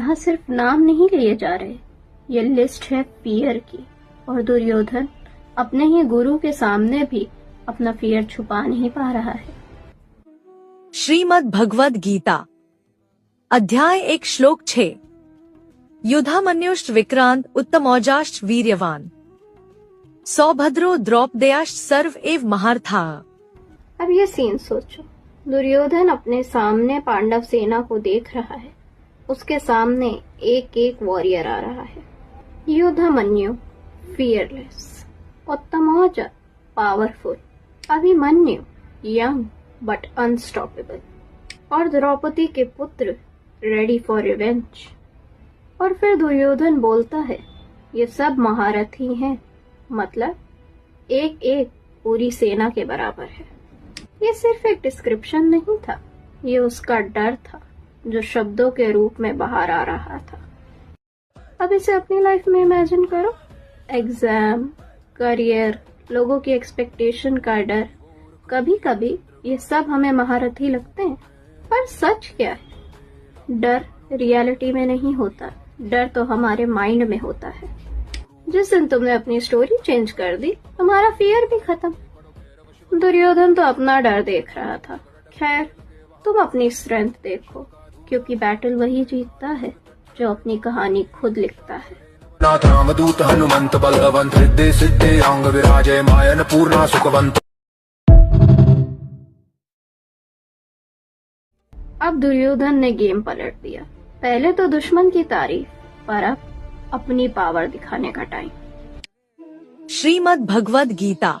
यहाँ सिर्फ नाम नहीं लिए जा रहे, ये लिस्ट है फियर की। और दुर्योधन अपने ही गुरु के सामने भी अपना फियर छुपा नहीं पा रहा है। श्रीमद् भगवद गीता अध्याय 1 श्लोक 6 युधामन्युश्च विक्रांत उत्तमौजाश्च वीर्यवान सौभद्रो द्रौपदेयाश्च सर्व एव महारथाः। अब ये सीन सोचो, दुर्योधन अपने सामने पांडव सेना को देख रहा है, उसके सामने एक एक वॉरियर आ रहा है। Yudhamanyu fearless, Uttamauja powerful, Abhimanyu young but unstoppable, और द्रौपदी के पुत्र रेडी फॉर रिवेंज। और फिर दुर्योधन बोलता है ये सब महारथी हैं, मतलब एक एक पूरी सेना के बराबर है। ये सिर्फ एक डिस्क्रिप्शन नहीं था, ये उसका डर था जो शब्दों के रूप में बाहर आ रहा था। अब इसे अपनी लाइफ में इमेजिन करो, एग्जाम, करियर, लोगों की एक्सपेक्टेशन का डर। कभी कभी ये सब हमें महारथी लगते हैं, पर सच क्या है? डर रियलिटी में नहीं होता, डर तो हमारे माइंड में होता है। जिस दिन तुमने अपनी स्टोरी चेंज कर दी, तुम्हारा फियर भी खत्म। दुर्योधन तो अपना डर देख रहा था। खैर, तुम अपनी स्ट्रेंथ देखो, क्योंकि बैटल वही जीतता है जो अपनी कहानी खुद लिखता है। नाथ रामदूत हनुमंत बलवंत हृदय सिद्धे अंग विराजय मायन पूर्णा सुखवंत। अब दुर्योधन ने गेम पलट दिया। पहले तो दुश्मन की तारीफ, पर अब अपनी पावर दिखाने का टाइम। श्रीमद् भगवद गीता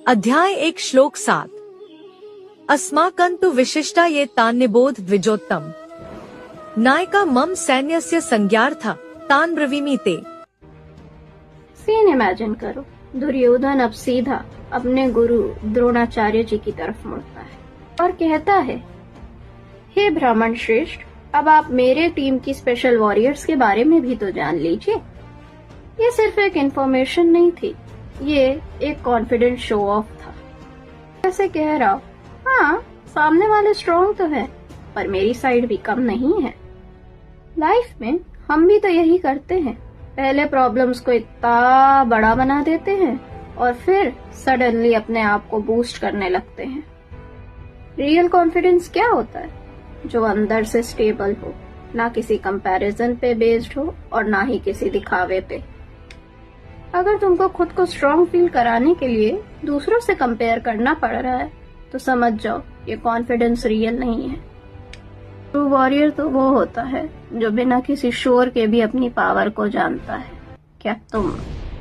अध्याय 1 श्लोक 7 अस्माकन्तु विशिष्टा ये तान्निबोध द्विजोत्तम नायका मम सैन्यस्य संज्ञार्थ तान ब्रवीमि ते। सीन इमेजिन करो, दुर्योधन अब सीधा अपने गुरु द्रोणाचार्य जी की तरफ मुड़ता है और कहता है, हे ब्राह्मण श्रेष्ठ, अब आप मेरे टीम की स्पेशल वॉरियर्स के बारे में भी तो जान लीजिए। ये सिर्फ एक इंफॉर्मेशन नहीं थी, ये एक कॉन्फिडेंट शो ऑफ था। ऐसे कह रहा हूँ, हाँ सामने वाले स्ट्रॉन्ग तो है, पर मेरी साइड भी कम नहीं है। लाइफ में हम भी तो यही करते हैं, पहले प्रॉब्लम्स को इतना बड़ा बना देते हैं और फिर सडनली अपने आप को बूस्ट करने लगते हैं। रियल कॉन्फिडेंस क्या होता है? जो अंदर से स्टेबल हो, ना किसी कंपैरिजन पे बेस्ड हो और ना ही किसी दिखावे पे। अगर तुमको खुद को स्ट्रॉन्ग फील कराने के लिए दूसरों से कंपेयर करना पड़ रहा है, तो समझ जाओ ये कॉन्फिडेंस रियल नहीं है। ट्रू वॉरियर तो वो होता है जो बिना किसी शोर के भी अपनी पावर को जानता है। क्या तुम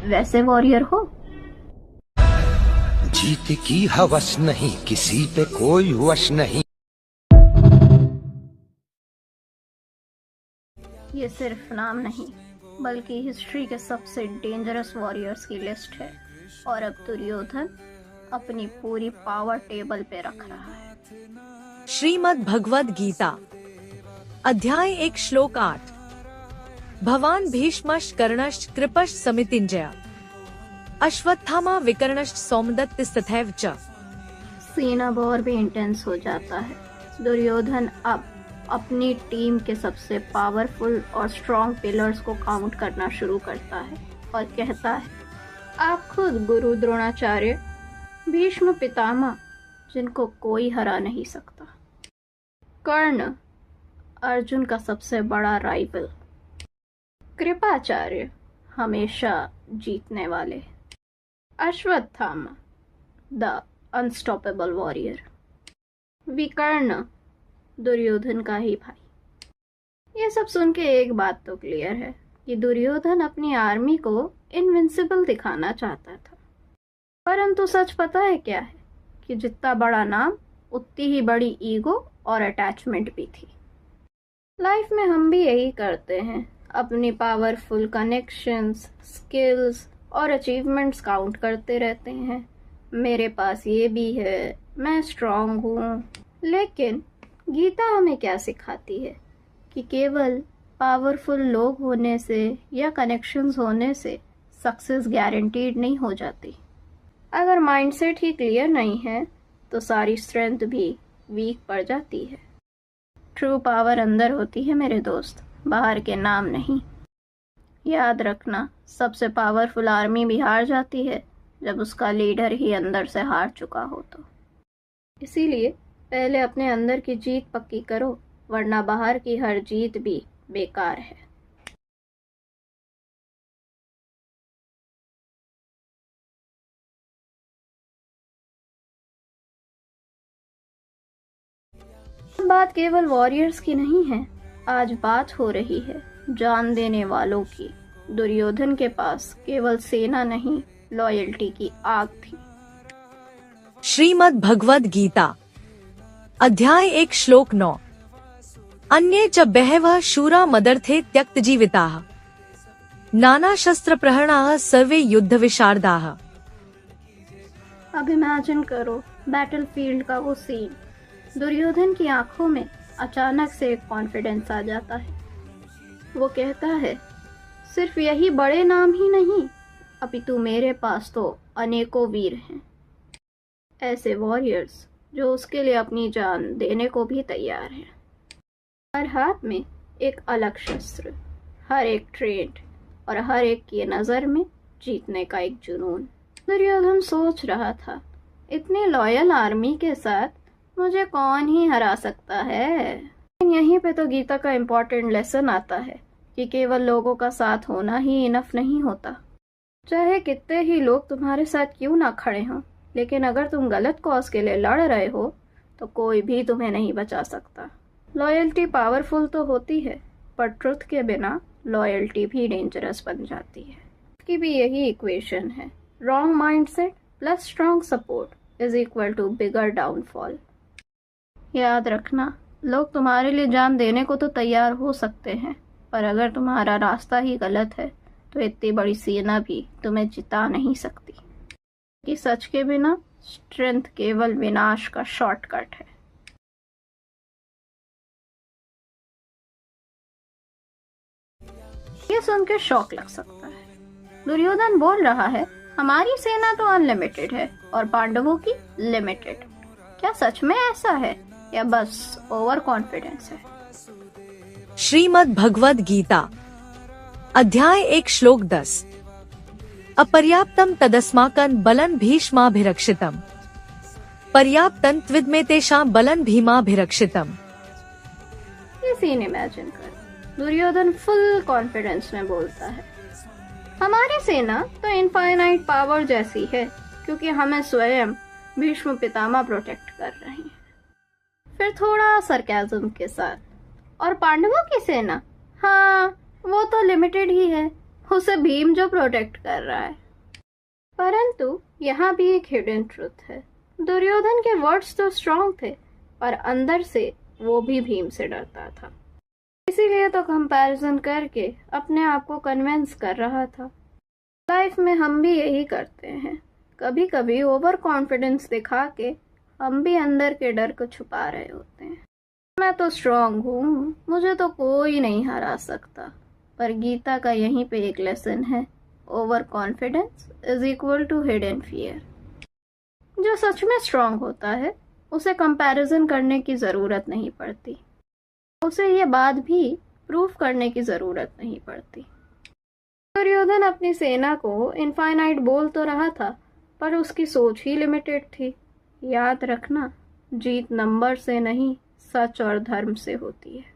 वैसे वॉरियर हो? जीत की हवस नहीं, किसी पे कोई वश नहीं। ये सिर्फ नाम नहीं, बल्कि हिस्ट्री के सबसे डेंजरस वॉरियर्स की लिस्ट है। और अब दुर्योधन अपनी पूरी पावर टेबल पे रख रहा है। श्रीमद् भगवद गीता अध्याय 1 श्लोक 8 भवान भीष्मश्च कर्णश्च कृपश्च समितिञ्जय अश्वत्थामा विकर्णश्च सौमदत्तिस्तथैव च। सीन अब और भी इंटेंस हो जाता है। दुर्योधन अब अपनी टीम के सबसे पावरफुल और स्ट्रॉन्ग पिलर्स को काउंट करना शुरू करता है और कहता है, आप खुद गुरु द्रोणाचार्य, भीष्म पितामह जिनको कोई हरा नहीं सकता, कर्ण अर्जुन का सबसे बड़ा राइवल, कृपाचार्य हमेशा जीतने वाले, अश्वत्थामा द अनस्टॉपेबल वॉरियर, विकर्ण दुर्योधन का ही भाई। ये सब सुन के एक बात तो क्लियर है कि दुर्योधन अपनी आर्मी को इनविंसिबल दिखाना चाहता था। परंतु सच पता है क्या है? कि जितना बड़ा नाम उतनी ही बड़ी ईगो और अटैचमेंट भी थी। लाइफ में हम भी यही करते हैं, अपनी पावरफुल कनेक्शंस, स्किल्स और अचीवमेंट्स काउंट करते रहते हैं। मेरे पास ये भी है, मैं स्ट्रांग हूँ। लेकिन गीता हमें क्या सिखाती है? कि केवल पावरफुल लोग होने से या कनेक्शंस होने से सक्सेस गारंटीड नहीं हो जाती। अगर माइंडसेट ही क्लियर नहीं है तो सारी स्ट्रेंथ भी वीक पड़ जाती है। ट्रू पावर अंदर होती है मेरे दोस्त, बाहर के नाम नहीं। याद रखना, सबसे पावरफुल आर्मी भी हार जाती है जब उसका लीडर ही अंदर से हार चुका हो तो। इसीलिए पहले अपने अंदर की जीत पक्की करो, वरना बाहर की हर जीत भी बेकार है। बात केवल वॉरियर्स की नहीं है, आज बात हो रही है जान देने वालों की। दुर्योधन के पास केवल सेना नहीं, लॉयल्टी की आग थी। श्रीमद् भगवद गीता अध्याय 1 श्लोक 9। अन्ये च बहवः शूरा मदर्थे त्यक्त जीविताः नाना शस्त्र प्रहरणाः सर्वे युद्ध विशारदाः। अब इमेजिन करो बैटलफील्ड का वो सीन। दुर्योधन की आंखों में अचानक से एक कॉन्फिडेंस आ जाता है। वो कहता है, सिर्फ यही बड़े नाम ही नहीं, अपितु मेरे पास तो अनेकों वीर हैं, ऐसे वॉरियर्स जो उसके लिए अपनी जान देने को भी तैयार हैं। हर हाथ में एक अलग शस्त्र, हर एक ट्रेंड और हर एक की नज़र में जीतने का एक जुनून। दुर्योधन सोच रहा था, इतनी लॉयल आर्मी के साथ मुझे कौन ही हरा सकता है। यहीं पे तो गीता का इम्पोर्टेंट लेसन आता है कि केवल लोगों का साथ होना ही इनफ नहीं होता। चाहे कितने ही लोग तुम्हारे साथ क्यों ना खड़े हों, लेकिन अगर तुम गलत कॉज के लिए लड़ रहे हो तो कोई भी तुम्हें नहीं बचा सकता। लॉयल्टी पावरफुल तो होती है, पर ट्रुथ के बिना लॉयल्टी भी डेंजरस बन जाती है। इसकी भी यही इक्वेशन है, wrong mindset plus strong support is equal to bigger downfall. याद रखना, लोग तुम्हारे लिए जान देने को तो तैयार हो सकते हैं, पर अगर तुम्हारा रास्ता ही गलत है तो इतनी बड़ी सेना भी तुम्हें जिता नहीं सकती। कि सच के बिना स्ट्रेंथ केवल विनाश का शॉर्टकट है। ये सुन के शौक लग सकता है। दुर्योधन बोल रहा है, हमारी सेना तो अनलिमिटेड है और पांडवों की लिमिटेड। क्या सच में ऐसा है या बस ओवर कॉन्फिडेंस है? श्रीमद् भगवद गीता अध्याय 1 श्लोक 10। अपर्याप्तम तदस्माकं बलं भीष्माभिरक्षितम् पर्याप्तं त्विदमे तेषां बलं भीमाभिरक्षितम्। ये सीन इमेजिन कर, दुर्योधन फुल कॉन्फिडेंस में बोलता है, हमारी सेना तो इनफाइनाइट पावर जैसी है क्योंकि हमें स्वयं भीष्म पितामह प्रोटेक्ट कर रहे हैं। फिर थोड़ा सरकाज़म के साथ, और पांडवों की सेना, हाँ वो तो लिमिटेड ही है, उसे भीम जो प्रोटेक्ट कर रहा है। परंतु यहाँ भी एक हिडन ट्रुथ है। दुर्योधन के वर्ड्स तो स्ट्रॉन्ग थे, पर अंदर से वो भी भीम से डरता था। इसीलिए तो कंपैरिजन करके अपने आप को कन्विंस कर रहा था। लाइफ में हम भी यही करते हैं, कभी कभी ओवर कॉन्फिडेंस दिखा के हम भी अंदर के डर को छुपा रहे होते हैं। मैं तो स्ट्रांग हूँ, मुझे तो कोई नहीं हरा सकता। पर गीता का यहीं पे एक लेसन है, over confidence is equal to hidden fear. जो सच में स्ट्रांग होता है उसे कंपैरिजन करने की ज़रूरत नहीं पड़ती, उसे ये बात भी प्रूफ करने की ज़रूरत नहीं पड़ती। दुर्योधन अपनी सेना को इनफाइनाइट बोल तो रहा था, पर उसकी सोच ही लिमिटेड थी। याद रखना, जीत नंबर से नहीं, सच और धर्म से होती है।